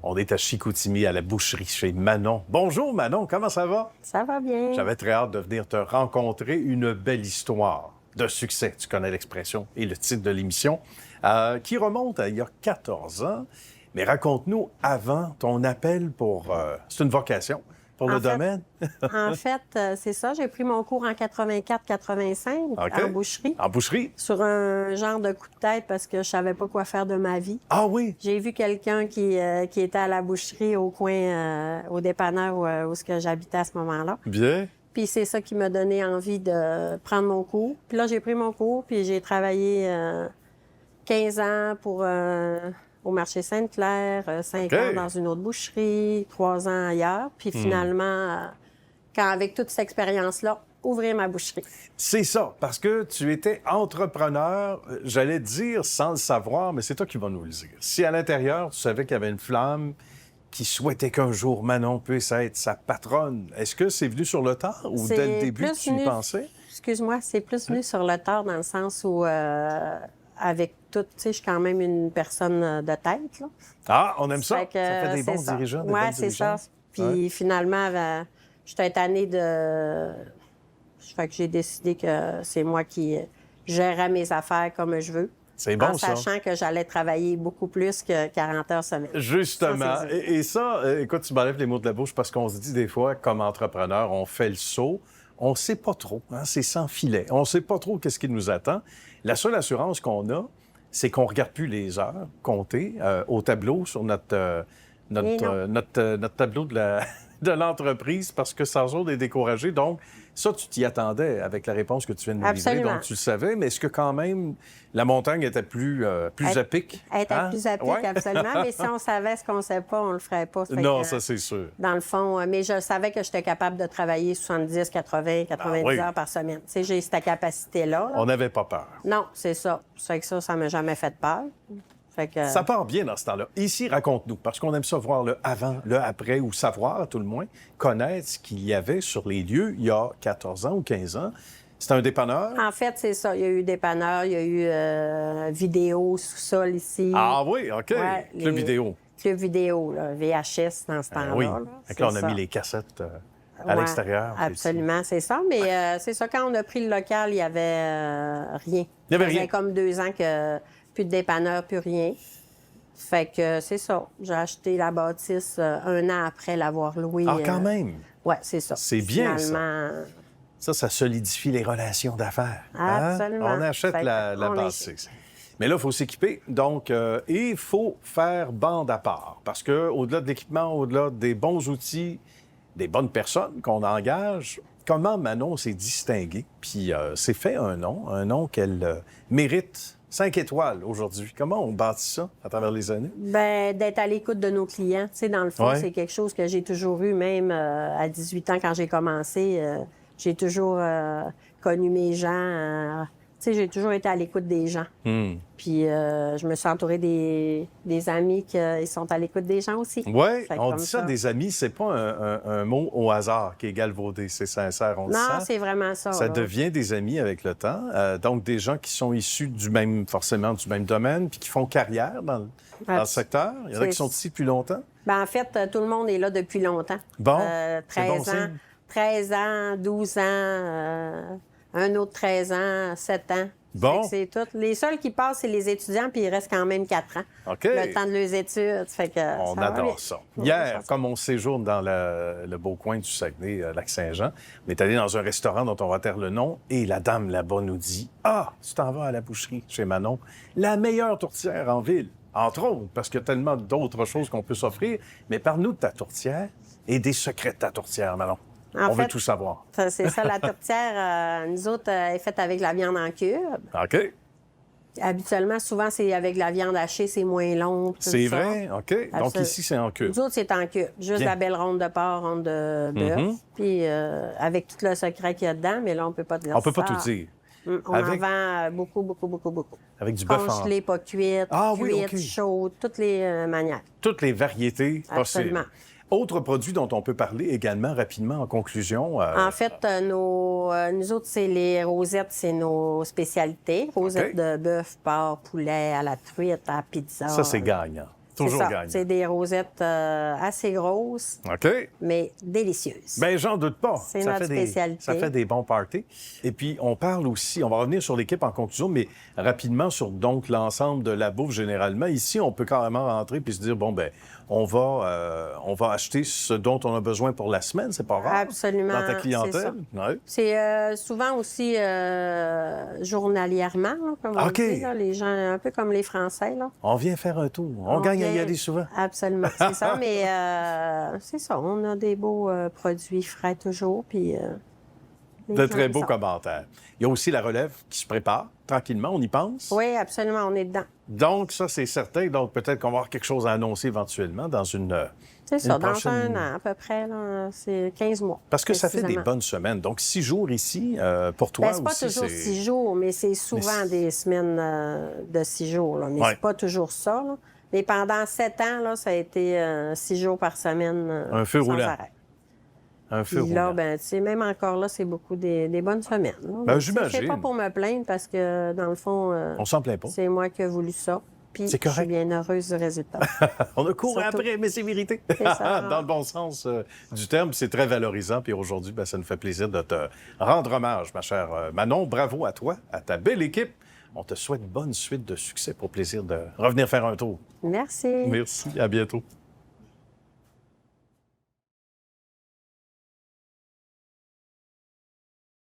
On est à Chicoutimi, à la boucherie chez Manon. Bonjour Manon, comment ça va? Ça va bien. J'avais très hâte de venir te rencontrer. Une belle histoire de succès, tu connais l'expression et le titre de l'émission, qui remonte à il y a 14 ans. Mais raconte-nous avant ton appel pour... c'est une vocation pour le domaine? En fait, c'est ça. J'ai pris mon cours en 84-85 en boucherie. En boucherie? Sur un genre de coup de tête parce que je savais pas quoi faire de ma vie. Ah oui? J'ai vu quelqu'un qui était à la boucherie au coin, au dépanneur où ce que j'habitais à ce moment-là. Bien. Puis c'est ça qui m'a donné envie de prendre mon cours. Puis là, j'ai pris mon cours, puis j'ai travaillé 15 ans au marché Sainte-Claire, 5 ans dans une autre boucherie, 3 ans ailleurs. Puis finalement, avec toute cette expérience-là, ouvrir ma boucherie. C'est ça, parce que tu étais entrepreneur, j'allais dire sans le savoir, mais c'est toi qui vas nous le dire. Si à l'intérieur, tu savais qu'il y avait une flamme qui souhaitait qu'un jour Manon puisse être sa patronne, est-ce que c'est venu sur le tard ou dès le début tu y pensais? Excuse-moi, c'est plus venu sur le tard dans le sens où, avec tout, tu sais, je suis quand même une personne de tête, là. Ah, on aime ça. Ça que, fait des bons dirigeants, des bonnes c'est ça. dirigeantes. Puis finalement, j'étais tannée de... Fait que j'ai décidé que c'est moi qui gérais mes affaires comme je veux. C'est bon, en sachant que j'allais travailler beaucoup plus que 40 heures semaine. Justement. Et ça, écoute, tu m'enlèves les mots de la bouche parce qu'on se dit des fois, comme entrepreneur, on fait le saut. On ne sait pas trop, hein, c'est sans filet. On ne sait pas trop qu'est-ce qui nous attend. La seule assurance qu'on a, c'est qu'on ne regarde plus les heures comptées au tableau sur notre tableau de l'entreprise parce que sans autre est découragé. Donc, ça, tu t'y attendais avec la réponse que tu viens de nous livrer, donc tu le savais. Mais est-ce que quand même la montagne était plus à pic? Elle était plus à pic, absolument. Mais si on savait ce qu'on ne sait pas, on ne le ferait pas. Non, ça, c'est sûr. Dans le fond, mais je savais que j'étais capable de travailler 70, 80, 90 heures par semaine. Tu sais, j'ai cette capacité-là. On n'avait pas peur. Non, c'est ça. C'est que ça ne m'a jamais fait peur. Fait que... Ça part bien dans ce temps-là. Ici, raconte-nous, parce qu'on aime ça voir le avant, le après, ou savoir, à tout le moins, connaître ce qu'il y avait sur les lieux il y a 14 ans ou 15 ans. C'était un dépanneur? En fait, c'est ça. Il y a eu dépanneur, il y a eu vidéo, sous-sol ici. Ah oui, OK. Ouais, Club vidéo. Club vidéo, là, VHS dans ce temps-là. Oui. Là, là, on a mis les cassettes à l'extérieur. Absolument, c'est ça. Mais c'est ça, quand on a pris le local, il n'y avait rien. Il n'y avait rien. Ça faisait comme 2 ans que plus de dépanneur, plus rien. Fait que c'est ça. J'ai acheté la bâtisse 1 an après l'avoir louée. Ah, quand même? Oui, c'est ça. C'est bien, finalement... Ça solidifie les relations d'affaires. Absolument. Hein? On achète la bâtisse. Mais là, il faut s'équiper. Donc, il faut faire bande à part. Parce qu'au-delà de l'équipement, au-delà des bons outils, des bonnes personnes qu'on engage, comment Manon s'est distinguée, puis s'est fait un nom qu'elle mérite 5 étoiles aujourd'hui. Comment on bâtit ça à travers les années? Bien, d'être à l'écoute de nos clients. Tu sais, dans le fond, c'est quelque chose que j'ai toujours eu, même à 18 ans quand j'ai commencé. J'ai toujours connu mes gens. Tu sais, j'ai toujours été à l'écoute des gens. Puis je me suis entourée des amis qui sont à l'écoute des gens aussi. Oui, on dit ça, des amis, c'est pas un mot au hasard qui est galvaudé, c'est sincère, on dit ça. Non, c'est vraiment ça. Ça devient des amis avec le temps. Donc, des gens qui sont issus forcément du même domaine, puis qui font carrière dans le secteur. Il y en a qui sont ici depuis longtemps. Bien, en fait, tout le monde est là depuis longtemps. Bon, 13 ans, 12 ans, un autre 13 ans, 7 ans. Bon. C'est tout. Les seuls qui passent, c'est les étudiants, puis il reste quand même 4 ans. OK. Le temps de leurs études. Fait que on adore ça. Hier, comme on séjourne dans le beau coin du Saguenay, Lac-Saint-Jean, on est allé dans un restaurant dont on va taire le nom, et la dame là-bas nous dit « Ah, tu t'en vas à la boucherie chez Manon, la meilleure tourtière en ville. » Entre autres, parce qu'il y a tellement d'autres choses qu'on peut s'offrir. Mais parle-nous de ta tourtière et des secrets de ta tourtière, Manon. On veut tout savoir. C'est ça, la tourtière, nous autres, est faite avec la viande en cube. OK. Habituellement, souvent, c'est avec la viande hachée, c'est moins long. C'est vrai? OK. Donc ici, c'est en cube. Nous autres, c'est en cube. Juste la belle ronde de porc, ronde de bœuf. Puis avec tout le secret qu'il y a dedans, mais là, on peut pas dire ça. On peut pas tout dire. On en vend beaucoup. Avec du bœuf congelé, pas cuite, cuite, chaude, toutes les manières. Toutes les variétés Absolument. possibles. Autre produit dont on peut parler également rapidement en conclusion. En fait, nous autres, c'est les rosettes, c'est nos spécialités. Rosettes de bœuf, porc, poulet, à la truite, à la pizza. Ça, c'est gagnant. Toujours c'est ça. gagnant. C'est des rosettes assez grosses, OK. mais délicieuses. Bien, j'en doute pas. C'est notre spécialité. Ça fait des bons parties. Et puis, on parle aussi, on va revenir sur l'équipe en conclusion, mais rapidement sur donc l'ensemble de la bouffe généralement. Ici, on peut carrément rentrer puis se dire, bon, ben on va acheter ce dont on a besoin pour la semaine. C'est pas rare. Absolument. Dans ta clientèle. Ouais. C'est souvent aussi journalièrement, là, comme on OK. dit, là, les gens, un peu comme les Français. Là. On vient faire un tour. On gagne à y aller souvent. Absolument, c'est ça. Mais c'est ça, on a des beaux produits frais toujours. Puis, De très beaux commentaires. Il y a aussi la relève qui se prépare tranquillement, on y pense. Oui, absolument, on est dedans. Donc, ça, c'est certain. Donc, peut-être qu'on va avoir quelque chose à annoncer éventuellement dans une C'est ça, dans prochaine... un an à peu près, là, c'est 15 mois. Parce que ça fait des précisément. bonnes semaines. Donc, 6 jours ici, pour toi Ben, c'est pas aussi, toujours 6 jours, mais c'est souvent des semaines de 6 jours. Là. Mais Ouais. c'est pas toujours ça. Là. Mais pendant 7 ans, là, ça a été 6 jours par semaine. Un feu sans roulant. arrêt. un feu Puis là, roulant. ben, tu sais, même encore là, c'est beaucoup des bonnes semaines. Là. Ben, Mais, tu sais, j'imagine. c'est pas pour me plaindre parce que, dans le fond, On s'en plaint pas. c'est moi qui ai voulu ça. Puis C'est je correct. suis bien heureuse du résultat. On a couru Surtout. après, mais c'est vérité. C'est ça. Dans le bon sens du terme, c'est très valorisant. Puis aujourd'hui, ben, ça nous fait plaisir de te rendre hommage, ma chère Manon. Bravo à toi, à ta belle équipe. On te souhaite bonne suite de succès pour plaisir de revenir faire un tour. Merci. Merci, à bientôt.